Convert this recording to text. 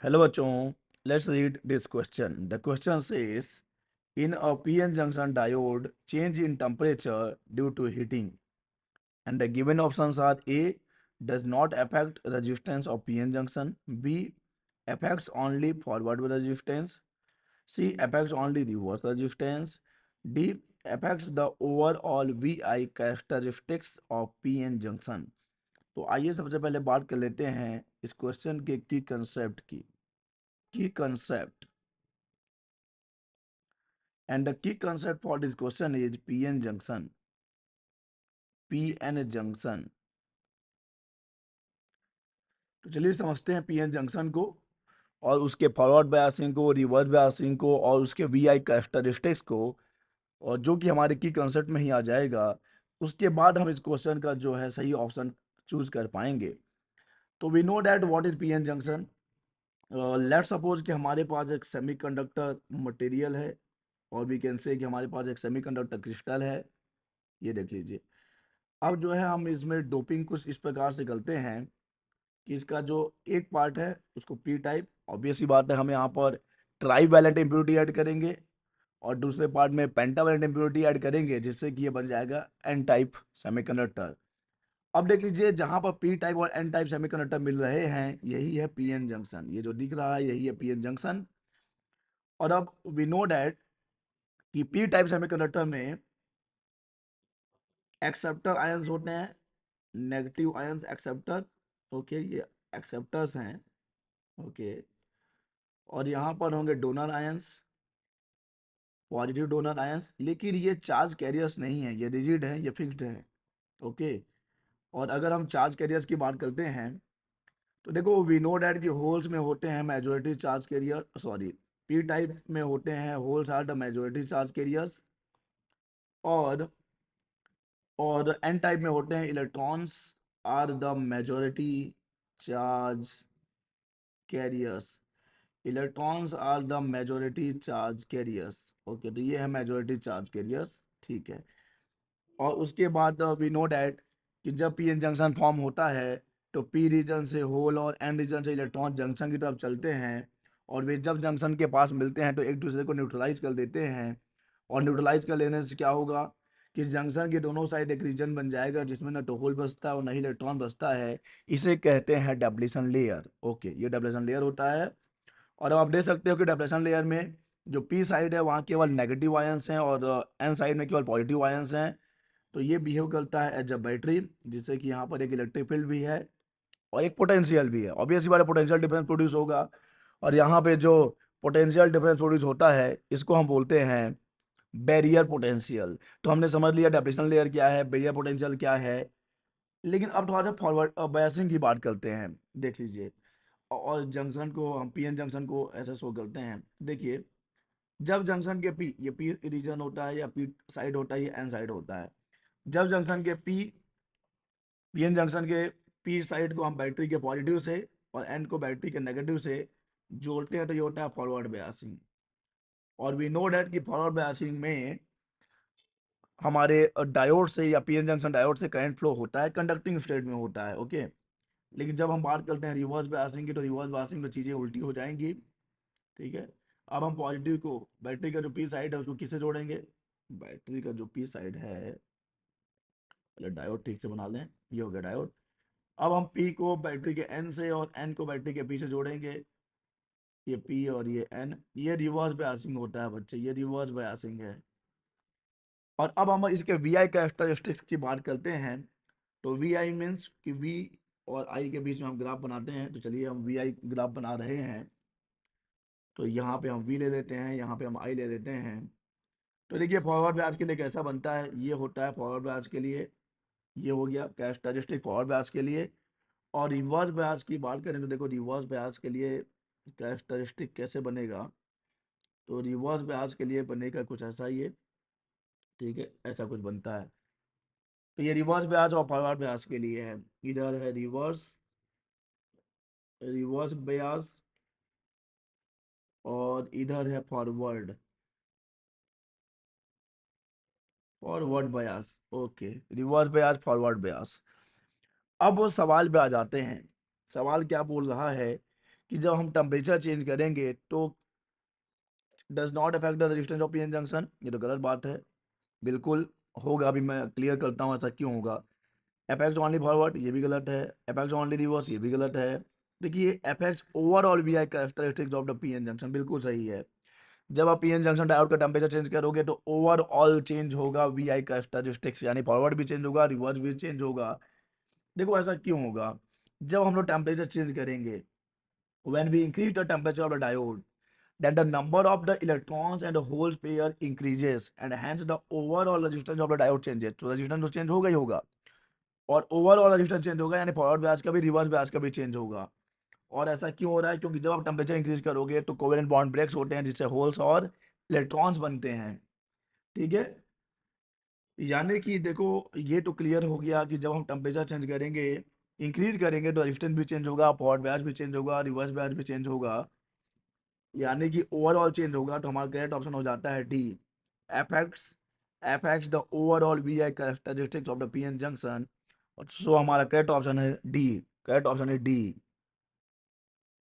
Hello bachon, let's read this question. The question says, in a PN junction diode, change in temperature due to heating. And the given options are A, does not affect resistance of PN junction. B, affects only forward resistance. C, affects only reverse resistance. D, affects the overall VI characteristics of PN junction. तो आइए सबसे पहले बात कर लेते हैं इस question के की कंसेप्ट की key concept. And the key concept for this question is PN junction. PN junction. तो चलिए समझते हैं पीएन जंक्शन को और उसके फॉरवर्ड बायसिंग को, रिवर्स बायसिंग को और उसके वीआई कैरेक्टरिस्टिक्स को, और जो कि हमारे की कंसेप्ट में ही आ जाएगा। उसके बाद हम इस क्वेश्चन का जो है सही ऑप्शन चूज कर पाएंगे। तो we know that what is PN junction. Let's suppose कि हमारे पास एक सेमीकंडक्टर मटेरियल है और वी कैन से कि हमारे पास एक सेमीकंडक्टर क्रिस्टल है। ये देख लीजिए। अब जो है हम इसमें डोपिंग कुछ इस प्रकार से करते हैं कि इसका जो एक पार्ट है उसको पी टाइप, ऑब्वियस सी बात है हम यहाँ पर ट्राई वैलेंट इम्प्योरिटी ऐड करेंगे और दूसरे पार्ट में पेंटा वैलेंट इम्प्योरिटी ऐड करेंगे, जिससे कि ये बन जाएगा एन टाइप सेमीकंडक्टर। अब देख लीजिए, जहां पर पी टाइप और एन टाइप सेमीकंडक्टर मिल रहे हैं यही है पीएन जंक्शन। ये जो दिख रहा है यही है पीएन जंक्शन। और अब वी नो डैट कि पी टाइप सेमीकंडक्टर में एक्सेप्टर आयंस होते हैं, नेगेटिव आयंस एक्सेप्टर। ओके, ये एक्सेप्टर्स हैं। ओके, और यहाँ पर होंगे donor ions, positive donor ions. लेकिन ये चार्ज कैरियर्स नहीं है, ये रिजिड है, ये फिक्स्ड है। ओके, और अगर हम चार्ज कैरियर्स की बात करते हैं तो देखो वी नो डैट कि होल्स में होते हैं majority charge carrier, sorry P type में होते हैं holes are the majority charge carriers, और एन टाइप में होते हैं electrons are the majority charge carriers. Electrons are the majority charge carriers. Okay, तो ये है मेजोरिटी चार्ज कैरियर्स। ठीक है, और उसके बाद वी नो डैट कि जब पी एन जंक्शन फॉर्म होता है तो पी रीजन से होल और एन रीजन से इलेक्ट्रॉन जंक्शन की तरफ चलते हैं, और वे जब जंक्शन के पास मिलते हैं तो एक दूसरे को न्यूट्रलाइज कर देते हैं। और न्यूट्रलाइज कर लेने से क्या होगा कि जंक्शन के दोनों साइड एक रीजन बन जाएगा जिसमें न तो होल बचता है और न ही इलेक्ट्रॉन बचता है। इसे कहते हैं डेप्लीशन लेयर। ओके, ये डेप्लीशन लेयर होता है। और अब आप देख सकते हो कि डेप्रेशन लेयर में जो पी साइड है वहाँ केवल नेगेटिव आयंस हैं और एन साइड में केवल पॉजिटिव आयंस हैं। तो ये बिहेव करता है एज अ बैटरी, जिससे कि यहाँ पर एक इलेक्ट्रिक फील्ड भी है और एक पोटेंशियल भी है। ऑब्वियसली बात है, पोटेंशियल डिफरेंस प्रोड्यूस होगा। और यहाँ पे जो पोटेंशियल डिफरेंस प्रोड्यूस होता है इसको हम बोलते हैं बैरियर पोटेंशियल। तो हमने समझ लिया डेप्रेशन लेयर क्या है, बैरियर पोटेंशियल क्या है। लेकिन अब थोड़ा सा फॉरवर्ड बायसिंग की बात करते हैं। देख लीजिए, और जंक्शन को हम पीएन जंक्शन को ऐसे शो करते हैं। देखिए, जब जंक्शन के पी, ये पी रीजन होता है या पी साइड होता है, ये एन साइड होता है। जब जंक्शन के पीएन जंक्शन के पी साइड को हम बैटरी के पॉजिटिव से और एन को बैटरी के नेगेटिव से जोड़ते हैं तो ये होता है फॉरवर्ड बायसिंग। और वी नो डैट कि फॉरवर्ड बायसिंग में हमारे डायोड से या पीएन जंक्शन डायोड से करंट फ्लो होता है, कंडक्टिंग स्टेट में होता है। ओके, लेकिन जब हम बात करते हैं रिवर्स बायसिंग की तो रिवर्स बायसिंग में चीज़ें उल्टी हो जाएंगी। ठीक है, अब हम पॉजिटिव को, बैटरी का जो पी साइड है उसको किससे जोड़ेंगे, बैटरी का जो पी साइड है, पहले डायोड ठीक से बना लें, ये हो गया डायोड। अब हम पी को बैटरी के एन से और एन को बैटरी के पी से जोड़ेंगे, ये पी और ये एन। ये रिवर्स बायसिंग होता है बच्चे, ये रिवर्स बायसिंग है। और अब हम इसके वी आई कैरेक्टरिस्टिक्स की बात करते हैं। तो वी आई मीन्स कि वी और आई के बीच में हम ग्राफ बनाते हैं। तो चलिए हम वी आई ग्राफ बना रहे हैं। तो यहाँ पे हम वी ले लेते हैं, यहाँ पे हम आई ले लेते हैं। तो देखिए फॉरवर्ड बैच के लिए कैसा बनता है, ये होता है फॉरवर्ड बैच के लिए, ये हो गया कैरेक्टरिस्टिक फॉरवर्ड बैच के लिए। और रिवर्स बैच की बात करें तो देखो रिवर्स बैच के लिए कैरेक्टरिस्टिक कैसे बनेगा। तो रिवर्स बैच के लिए बनेगा कुछ ऐसा ही है। ठीक है, ऐसा कुछ बनता है। तो ये रिवर्स बैच और फॉरवर्ड बैच के लिए है। इधर है रिवर्स, रिवर्स बैच, और इधर है forward, forward Beas. Okay, reverse Beas, forward Beas. अब वो सवाल पे आ जाते हैं। सवाल क्या बोल रहा है कि जब हम टेम्परेचर चेंज करेंगे तो does not affect the resistance of PN junction, ये तो गलत बात है। बिल्कुल होगा, अभी मैं क्लियर करता हूँ ऐसा क्यों होगा। अफेक्ट्स ओनली फॉरवर्ड, ये भी गलत है। अफेक्ट्स ओनली रिवर्स, ये भी गलत है। देखिए affects overall V I characteristics of the PN junction, बिल्कुल सही है। जब आप पीएन जंक्शन डायोड का टेम्परेचर चेंज करोगे तो ओवरऑल चेंज होगा वी आई कैरेक्टरिस्टिक्स, यानी फॉरवर्ड भी चेंज होगा, रिवर्स भी चेंज होगा। देखो ऐसा क्यों होगा, जब हम लोग टेम्परेचर चेंज करेंगे, when we increase the temperature of the diode, then the number of the electrons and the holes pair increases and hence the overall resistance of the diode changes। तो resistance तो change होगा ही होगा, और overall resistance change होगा, यानी forward batch का भी reverse batch का भी चेंज होगा। और ऐसा क्यों हो रहा है, क्योंकि जब आप टेम्परेचर इंक्रीज करोगे तो कोवेलेंट बॉन्ड ब्रेक्स होते हैं जिससे होल्स और इलेक्ट्रॉन्स बनते हैं। ठीक है, यानी कि देखो ये तो क्लियर हो गया कि जब हम टेम्परेचर चेंज करेंगे, इंक्रीज करेंगे, तो रेजिस्टेंस भी चेंज होगा, फॉरवर्ड बैच भी चेंज होगा, रिवर्स बैच भी चेंज होगा, यानी कि ओवरऑल चेंज होगा। तो हमारा करेक्ट ऑप्शन हो जाता है D, effects effects the overall V I characteristics of the PN junction. So हमारा करेक्ट ऑप्शन है डी, करेक्ट ऑप्शन है डी।